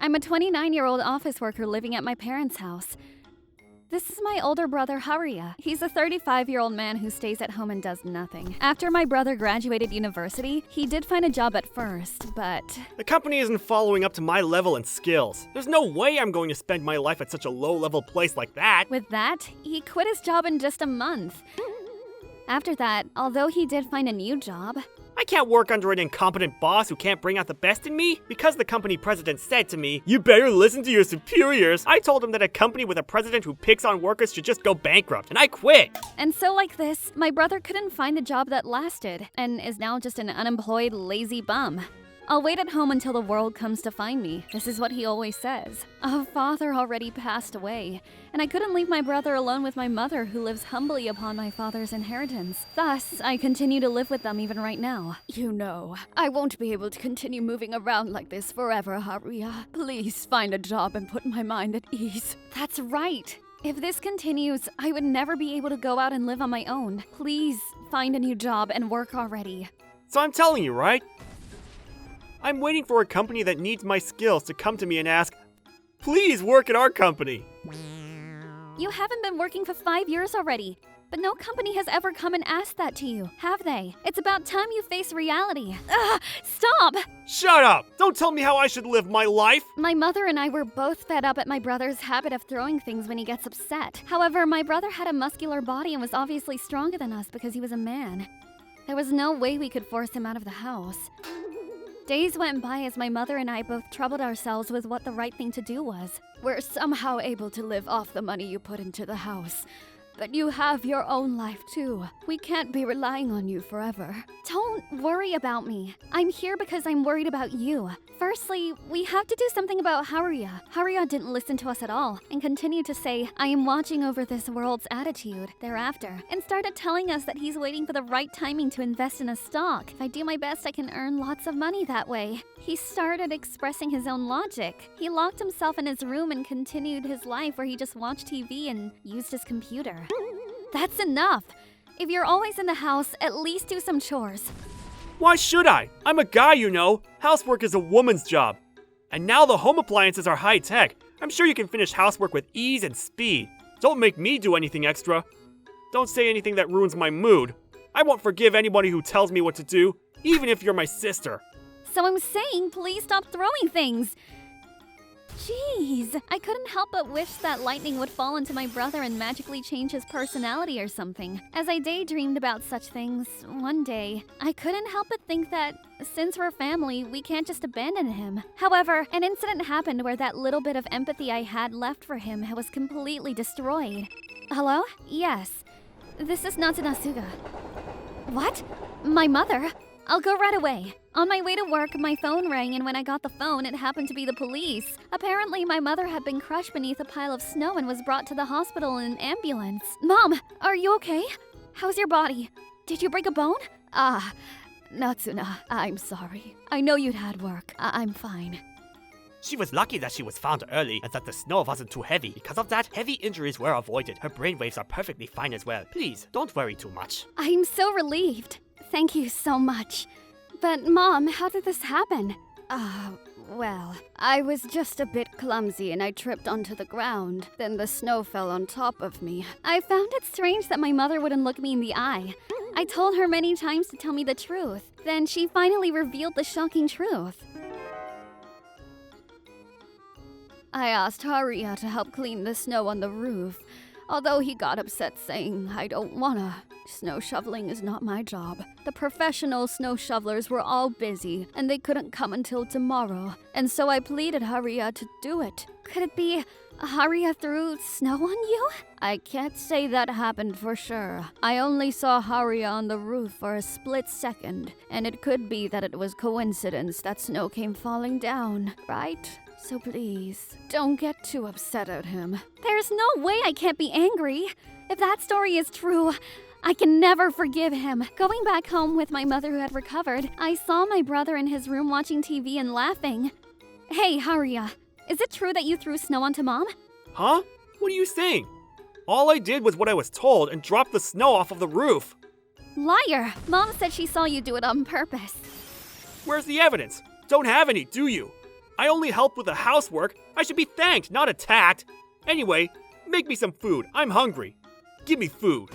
I'm a 29-year-old office worker living at my parents' house. This is my older brother, Haruya. He's a 35-year-old man who stays at home and does nothing. After my brother graduated university, he did find a job at first, but... The company isn't following up to my level and skills. There's no way I'm going to spend my life at such a low-level place like that. With that, he quit his job in just a month. After that, although he did find a new job... I can't work under an incompetent boss who can't bring out the best in me. Because the company president said to me, "You better listen to your superiors," I told him that a company with a president who picks on workers should just go bankrupt, and I quit. And so like this, my brother couldn't find a job that lasted, and is now just an unemployed, lazy bum. I'll wait at home until the world comes to find me. This is what he always says. Our father already passed away, and I couldn't leave my brother alone with my mother, who lives humbly upon my father's inheritance. Thus, I continue to live with them even right now. You know, I won't be able to continue moving around like this forever, Haruya. Please find a job and put my mind at ease. That's right. If this continues, I would never be able to go out and live on my own. Please find a new job and work already. So I'm telling you, right? I'm waiting for a company that needs my skills to come to me and ask, "Please work at our company." You haven't been working for 5 years already, but no company has ever come and asked that to you, have they? It's about time you face reality. Stop! Shut up! Don't tell me how I should live my life! My mother and I were both fed up at my brother's habit of throwing things when he gets upset. However, my brother had a muscular body and was obviously stronger than us because he was a man. There was no way we could force him out of the house. Days went by as my mother and I both troubled ourselves with what the right thing to do was. We're somehow able to live off the money you put into the house. But you have your own life too. We can't be relying on you forever. Don't worry about me. I'm here because I'm worried about you. Firstly, we have to do something about Haruya. Haruya didn't listen to us at all and continued to say, "I am watching over this world's attitude" thereafter, and started telling us that he's waiting for the right timing to invest in a stock. If I do my best, I can earn lots of money that way. He started expressing his own logic. He locked himself in his room and continued his life where he just watched TV and used his computer. That's enough. If you're always in the house, at least do some chores. Why should I? I'm a guy, you know. Housework is a woman's job. And now the home appliances are high-tech. I'm sure you can finish housework with ease and speed. Don't make me do anything extra. Don't say anything that ruins my mood. I won't forgive anybody who tells me what to do, even if you're my sister. So I'm saying, please stop throwing things. Jeez, I couldn't help but wish that lightning would fall into my brother and magically change his personality or something. As I daydreamed about such things, one day, I couldn't help but think that, since we're family, we can't just abandon him. However, an incident happened where that little bit of empathy I had left for him was completely destroyed. Hello? Yes. This is Natsunasuga. What? My mother? I'll go right away. On my way to work, my phone rang, and when I got the phone, it happened to be the police. Apparently, my mother had been crushed beneath a pile of snow and was brought to the hospital in an ambulance. Mom, are you okay? How's your body? Did you break a bone? Natsuna, I'm sorry. I know you'd had work. I'm fine. She was lucky that she was found early and that the snow wasn't too heavy. Because of that, heavy injuries were avoided. Her brainwaves are perfectly fine as well. Please, don't worry too much. I'm so relieved. Thank you so much. But Mom, how did this happen? Well, I was just a bit clumsy and I tripped onto the ground. Then the snow fell on top of me. I found it strange that my mother wouldn't look me in the eye. I told her many times to tell me the truth. Then she finally revealed the shocking truth. I asked Haruya to help clean the snow on the roof, although he got upset saying, "I don't wanna. Snow shoveling is not my job." The professional snow shovelers were all busy, and they couldn't come until tomorrow, and so I pleaded Haruya to do it. Could it be Haruya threw snow on you? I can't say that happened for sure. I only saw Haruya on the roof for a split second, and it could be that it was coincidence that snow came falling down, right? So please, don't get too upset at him. There's no way I can't be angry. If that story is true, I can never forgive him. Going back home with my mother who had recovered, I saw my brother in his room watching TV and laughing. Hey, Haruya, is it true that you threw snow onto Mom? Huh? What are you saying? All I did was what I was told and dropped the snow off of the roof. Liar! Mom said she saw you do it on purpose. Where's the evidence? Don't have any, do you? I only helped with the housework. I should be thanked, not attacked. Anyway, make me some food. I'm hungry. Give me food.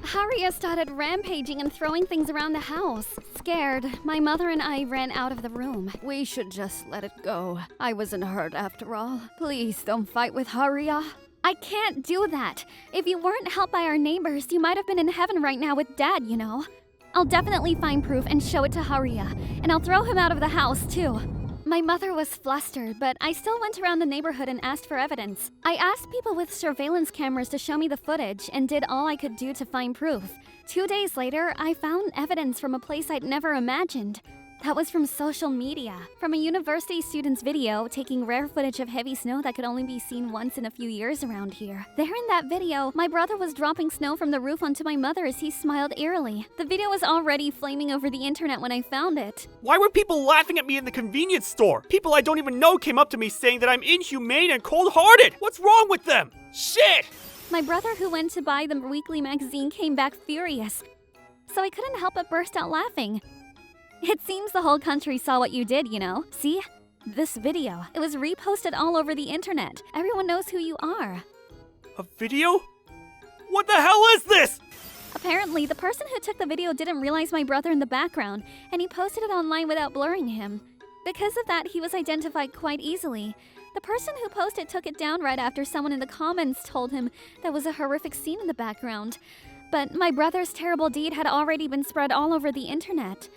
Haria started rampaging and throwing things around the house. Scared, my mother and I ran out of the room. We should just let it go. I wasn't hurt after all. Please don't fight with Haria. I can't do that. If you weren't helped by our neighbors, you might have been in heaven right now with Dad, you know. I'll definitely find proof and show it to Haria, and I'll throw him out of the house, too. My mother was flustered, but I still went around the neighborhood and asked for evidence. I asked people with surveillance cameras to show me the footage and did all I could do to find proof. 2 days later, I found evidence from a place I'd never imagined. That was from social media. From a university student's video taking rare footage of heavy snow that could only be seen once in a few years around here. There in that video, my brother was dropping snow from the roof onto my mother as he smiled eerily. The video was already flaming over the internet when I found it. Why were people laughing at me in the convenience store? People I don't even know came up to me saying that I'm inhumane and cold-hearted. What's wrong with them? Shit! My brother, who went to buy the weekly magazine, came back furious. So I couldn't help but burst out laughing. It seems the whole country saw what you did, you know? See? This video. It was reposted all over the internet. Everyone knows who you are. A video? What the hell is this? Apparently, the person who took the video didn't realize my brother in the background, and he posted it online without blurring him. Because of that, he was identified quite easily. The person who posted took it down right after someone in the comments told him there was a horrific scene in the background. But my brother's terrible deed had already been spread all over the internet.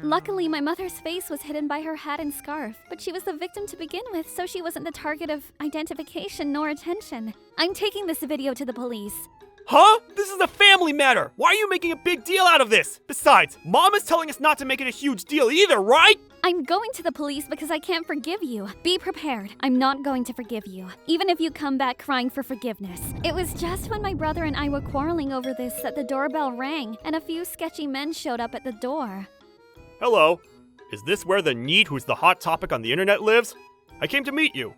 Luckily, my mother's face was hidden by her hat and scarf, but she was the victim to begin with, so she wasn't the target of identification nor attention. I'm taking this video to the police. Huh? This is a family matter. Why are you making a big deal out of this? Besides, Mom is telling us not to make it a huge deal either, right? I'm going to the police because I can't forgive you. Be prepared. I'm not going to forgive you, even if you come back crying for forgiveness. It was just when my brother and I were quarreling over this that the doorbell rang, and a few sketchy men showed up at the door. Hello. Is this where the NEET who's the hot topic on the internet lives? I came to meet you.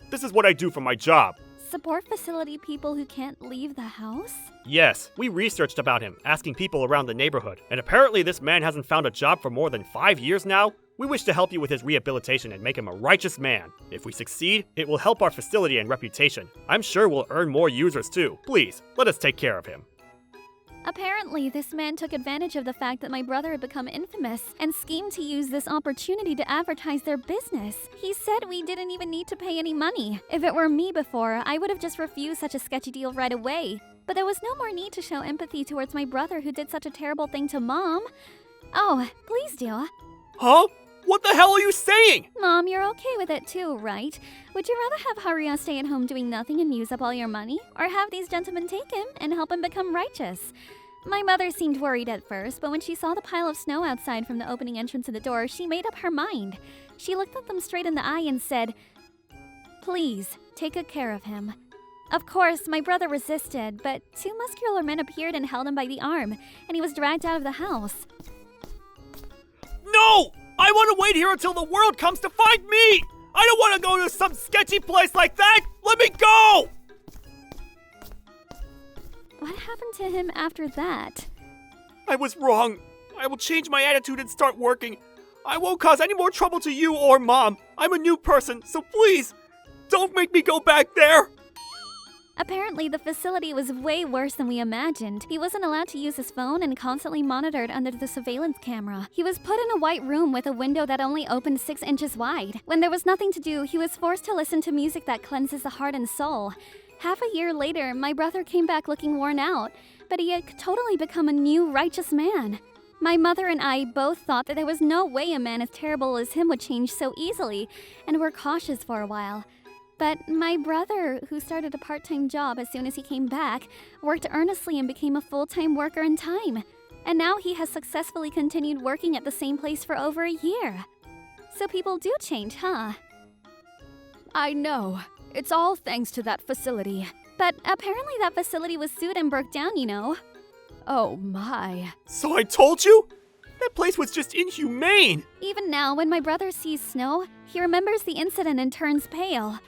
This is what I do for my job. Support facility people who can't leave the house? Yes, we researched about him, asking people around the neighborhood. And apparently this man hasn't found a job for more than 5 years now. We wish to help you with his rehabilitation and make him a righteous man. If we succeed, it will help our facility and reputation. I'm sure we'll earn more users too. Please, let us take care of him. Apparently, this man took advantage of the fact that my brother had become infamous and schemed to use this opportunity to advertise their business. He said we didn't even need to pay any money. If it were me before, I would have just refused such a sketchy deal right away. But there was no more need to show empathy towards my brother who did such a terrible thing to Mom. Oh, please do. Huh? What the hell are you saying? Mom, you're okay with it too, right? Would you rather have Haria stay at home doing nothing and use up all your money? Or have these gentlemen take him and help him become righteous? My mother seemed worried at first, but when she saw the pile of snow outside from the opening entrance of the door, she made up her mind. She looked at them straight in the eye and said, "Please, take good care of him." Of course, my brother resisted, but 2 muscular men appeared and held him by the arm, and he was dragged out of the house. No! I want to wait here until the world comes to find me! I don't want to go to some sketchy place like that! Let me go! What happened to him after that? I was wrong. I will change my attitude and start working. I won't cause any more trouble to you or Mom. I'm a new person, so please, don't make me go back there! Apparently, the facility was way worse than we imagined. He wasn't allowed to use his phone and constantly monitored under the surveillance camera. He was put in a white room with a window that only opened 6 inches wide. When there was nothing to do, he was forced to listen to music that cleanses the heart and soul. Half a year later, my brother came back looking worn out, but he had totally become a new righteous man. My mother and I both thought that there was no way a man as terrible as him would change so easily, and were cautious for a while. But my brother, who started a part-time job as soon as he came back, worked earnestly and became a full-time worker in time. And now he has successfully continued working at the same place for over a year. So people do change, huh? I know. It's all thanks to that facility. But apparently that facility was sued and broke down, you know. Oh my. So I told you? That place was just inhumane! Even now, when my brother sees snow, he remembers the incident and turns pale.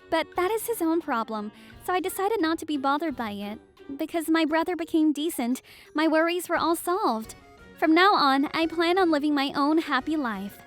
But that is his own problem, so I decided not to be bothered by it. Because my brother became decent, my worries were all solved. From now on, I plan on living my own happy life.